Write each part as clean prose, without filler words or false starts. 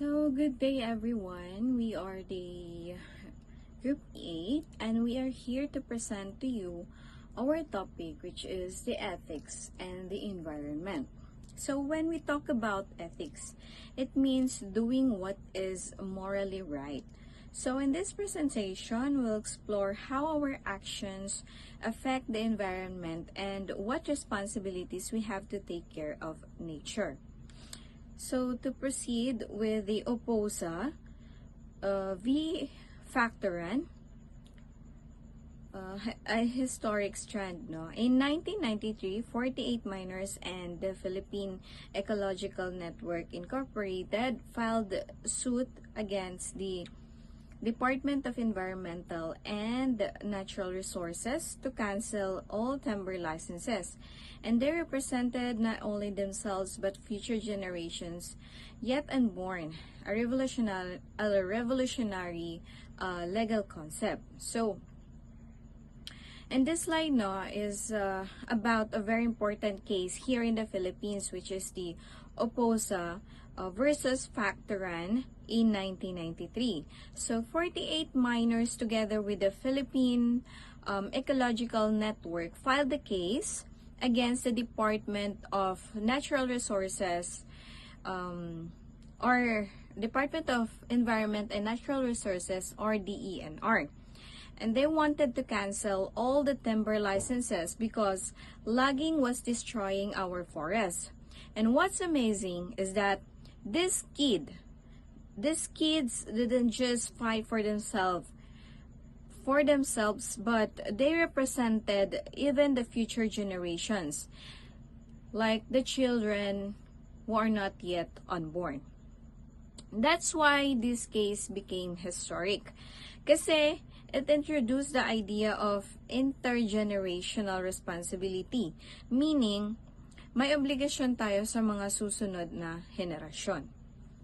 So, good day everyone. We are the Group 8 and we are here to present to you our topic, which is the ethics and the environment. So, when we talk about ethics, it means doing what is morally right. So, in this presentation, we'll explore how our actions affect the environment and what responsibilities we have to take care of nature. So, to proceed with the OPOSA, V. Factoran, a historic strand, no? In 1993, 48 miners and the Philippine Ecological Network Incorporated filed suit against the Department of Environmental and Natural Resources to cancel all timber licenses. And they represented not only themselves but future generations yet unborn, a revolutionary legal concept. So, and this slide is about a very important case here in the Philippines, which is the OPOSA versus Factoran in 1993. So 48 miners together with the Philippine Ecological Network filed the case against the Department of Natural Resources or Department of Environment and Natural Resources, or DENR. And they wanted to cancel all the timber licenses because logging was destroying our forests. And what's amazing is that these kids didn't just fight for themselves, but they represented even the future generations, like the children who are not yet unborn. That's why this case became historic. Kasi it introduced the idea of intergenerational responsibility, meaning may obligasyon tayo sa mga susunod na henerasyon.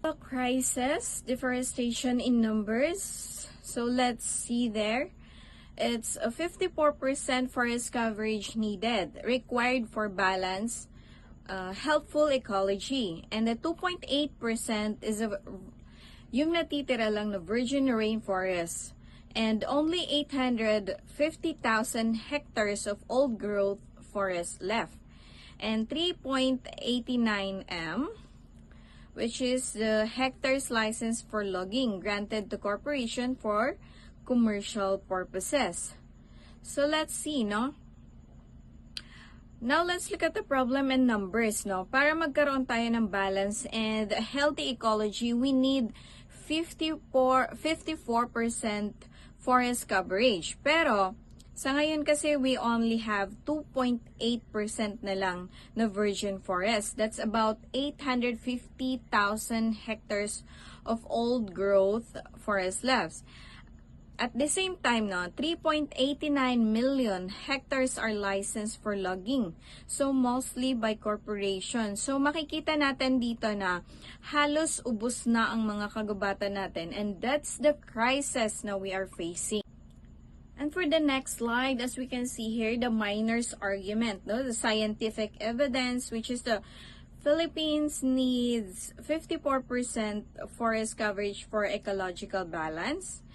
The crisis, deforestation in numbers. So let's see there. It's a 54% forest coverage needed, required for balance, helpful ecology. And the 2.8% is yung natitira lang na virgin rainforest. And only 850,000 hectares of old growth forest left. And 3.89 m, which is the hectares license for logging granted to corporation for commercial purposes. So let's see, no? Now let's look at the problem and numbers, no? Para magkaroon tayo ng balance and a healthy ecology, we need 54% forest coverage. Pero sa ngayon kasi we only have 2.8% na lang na virgin forest. That's about 850,000 hectares of old growth forest left. At the same time, 3.89 million hectares are licensed for logging. So, mostly by corporation. So, makikita natin dito na halos ubos na ang mga kagubatan natin. And that's the crisis na we are facing. And for the next slide, as we can see here, the miners' argument, the scientific evidence, which is the Philippines needs 54% forest coverage for ecological balance.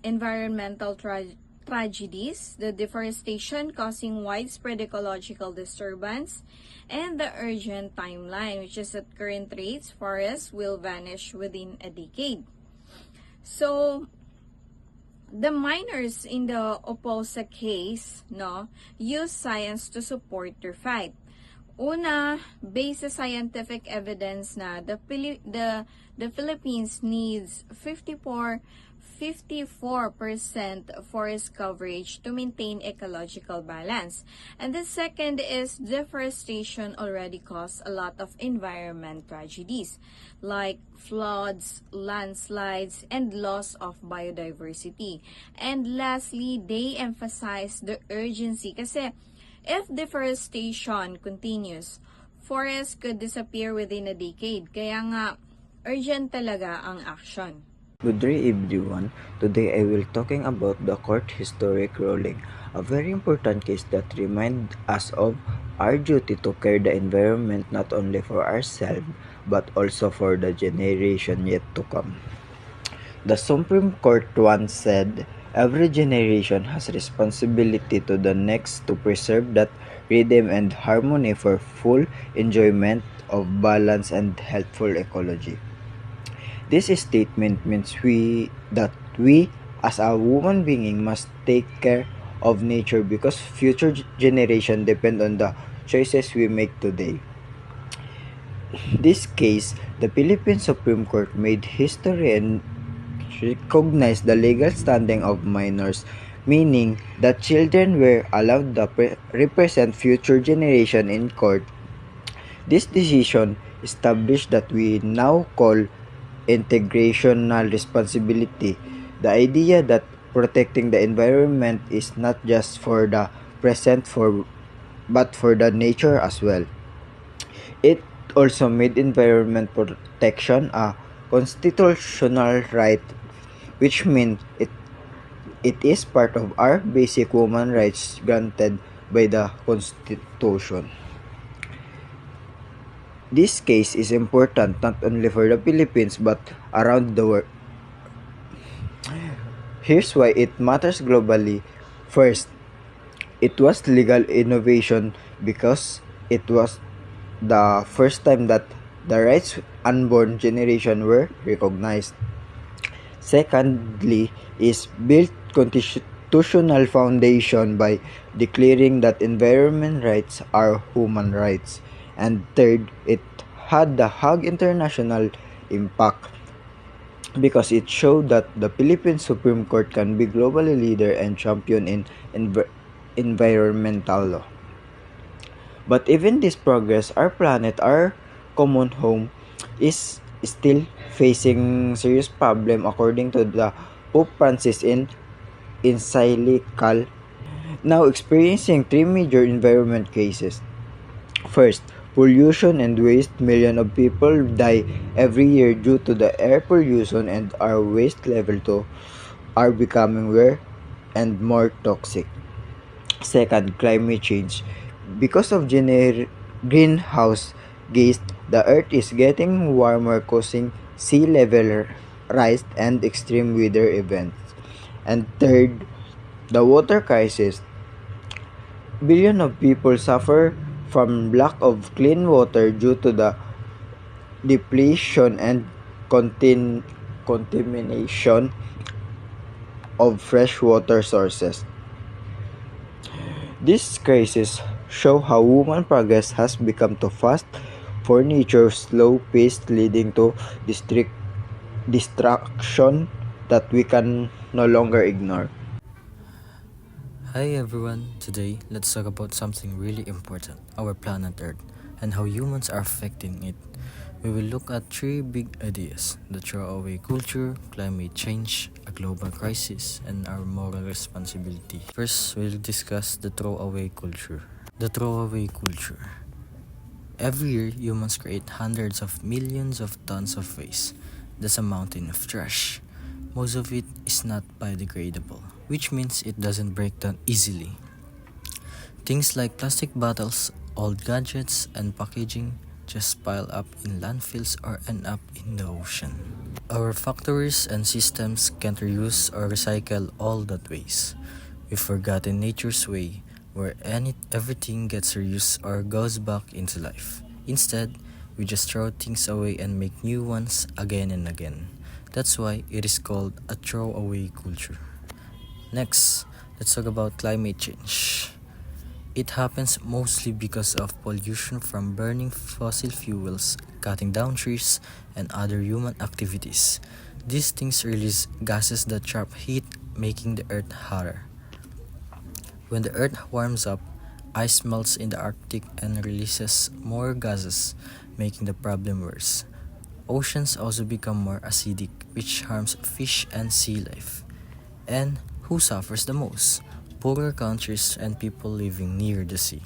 Environmental tragedies, the deforestation causing widespread ecological disturbance, and the urgent timeline, which is at current rates, forests will vanish within a decade. So, the miners in the OPOSA case, use science to support their fight. Una, based sa scientific evidence na the Philippines needs 54% forest coverage to maintain ecological balance. And the second is deforestation already caused a lot of environment tragedies like floods, landslides, and loss of biodiversity. And lastly, they emphasize the urgency kasi if deforestation continues, forests could disappear within a decade. Kaya nga, urgent talaga ang action. Good day everyone. Today I will talking about the court historic ruling, a very important case that reminds us of our duty to care the environment not only for ourselves but also for the generation yet to come. The Supreme Court once said, every generation has responsibility to the next to preserve that rhythm and harmony for full enjoyment of balance and healthful ecology. This statement means we as a human being must take care of nature because future generation depend on the choices we make today. This case, the Philippine Supreme Court made history and recognized the legal standing of minors, meaning that children were allowed to represent future generation in court. This decision established that we now call integrational responsibility, the idea that protecting the environment is not just for the present but for the nature as well. It also made environment protection a constitutional right, which means it is part of our basic human rights granted by the Constitution. This case is important not only for the Philippines but around the world. Here's why it matters globally. First, it was legal innovation because it was the first time that the rights unborn generation were recognized. Secondly, is built constitutional foundation by declaring that environment rights are human rights. And third, it had the Hague International impact because it showed that the Philippine Supreme Court can be globally leader and champion in environmental law. But even this progress, our planet, our common home, is still facing serious problem according to the Pope Francis in encyclical, now experiencing three major environment cases. First, pollution and waste. Millions of people die every year due to the air pollution, and our waste level too are becoming worse and more toxic. Second, climate change. Because of greenhouse gas, the earth is getting warmer, causing sea level rise and extreme weather events. And third, the water crisis. Billions of people suffer from lack of clean water due to the depletion and contamination of freshwater sources. These crises show how human progress has become too fast for nature's slow pace, leading to destruction that we can no longer ignore. Hi everyone, today let's talk about something really important, our planet Earth, and how humans are affecting it. We will look at three big ideas: the throwaway culture, climate change, a global crisis, and our moral responsibility. First, we'll discuss the throwaway culture. The throwaway culture. Every year, humans create hundreds of millions of tons of waste. That's a mountain of trash. Most of it is not biodegradable, which means it doesn't break down easily. Things like plastic bottles, old gadgets, and packaging just pile up in landfills or end up in the ocean. Our factories and systems can't reuse or recycle all that waste. We've forgotten nature's way, where everything gets reused or goes back into life. Instead, we just throw things away and make new ones again and again. That's why it is called a throwaway culture. Next, let's talk about climate change. It happens mostly because of pollution from burning fossil fuels, cutting down trees, and other human activities. These things release gases that trap heat, making the earth hotter. When the earth warms up, ice melts in the Arctic and releases more gases, making the problem worse. Oceans also become more acidic, which harms fish and sea life. And who suffers the most? Poorer countries and people living near the sea.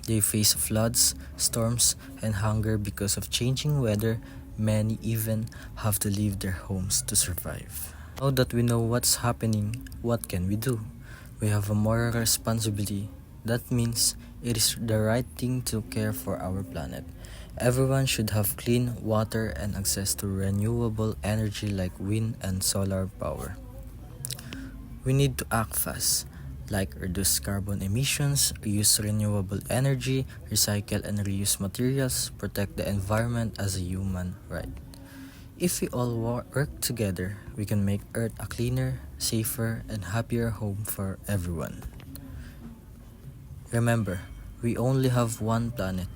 They face floods, storms, and hunger because of changing weather. Many even have to leave their homes to survive. Now that we know what's happening, what can we do? We have a moral responsibility That means it is the right thing to care for our planet. Everyone should have clean water and access to renewable energy like wind and solar power. We need to act fast, like reduce carbon emissions, use renewable energy, recycle and reuse materials, protect the environment as a human right. If we all work together, we can make Earth a cleaner, safer, and happier home for everyone. Remember, we only have one planet,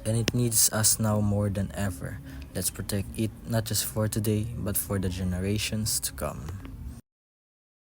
and it needs us now more than ever. Let's protect it not just for today, but for the generations to come.